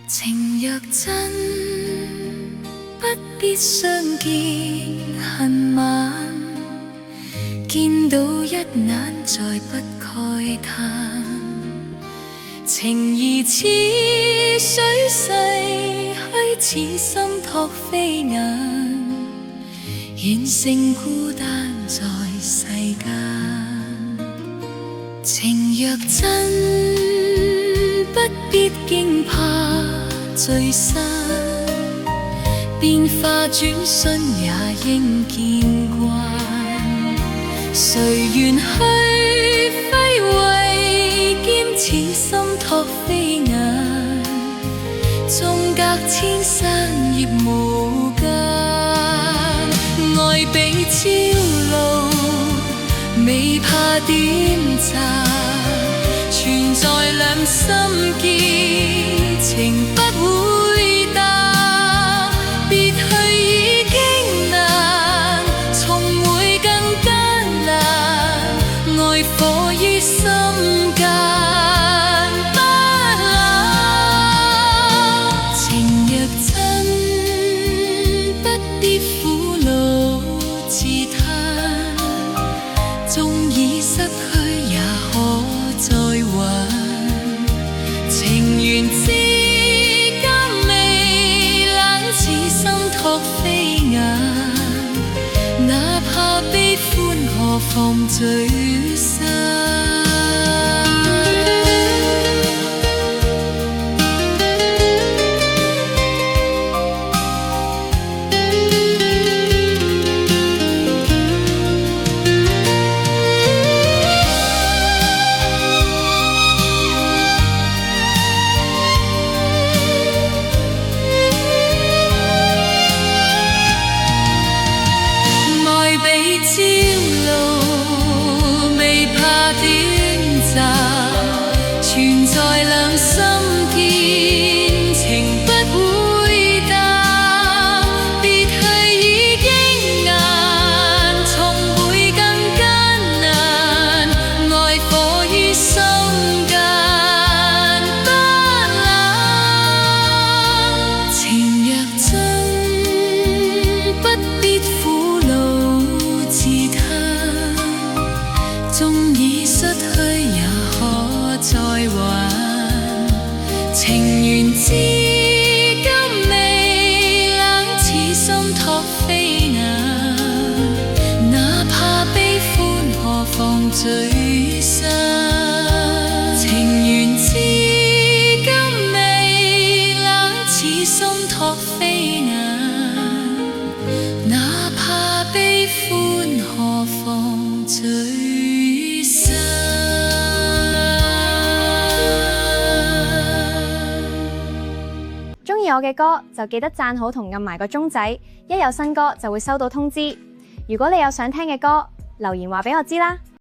情若真，不必相見恨晚，見到一眼再不慨嘆。情義似水逝虛，似心託飛雁，現剩孤單在世間。情若真，不必驚怕聚散，變化轉瞬也應見慣。誰願去揮慧，兼此心託飛雁，縱隔千山亦無間。愛比朝露，未怕短暫，存在兩心結，情不會淡。別去已經難，重會更艱難。愛火於心間不冷。情若真，不必苦惱自嘆，縱已失去也可再還。情緣至今未冷，似心託飛雁，哪怕悲歡何妨聚散。朝露，未怕短暫，存在兩心間，情不會淡。別去已經難，重會更艱難。愛火於心間不冷。情若真，不必苦惱自嘆，縱已失去也可再還。情緣至今未冷，似心託飛雁，哪怕悲歡何妨聚散。情緣至今未冷，似心託飛雁，哪怕悲歡何妨聚散。鍾意我嘅歌就記得讚好同撳埋個鐘仔，一有新歌就會收到通知。如果你有想聽嘅歌，留言話俾我知啦。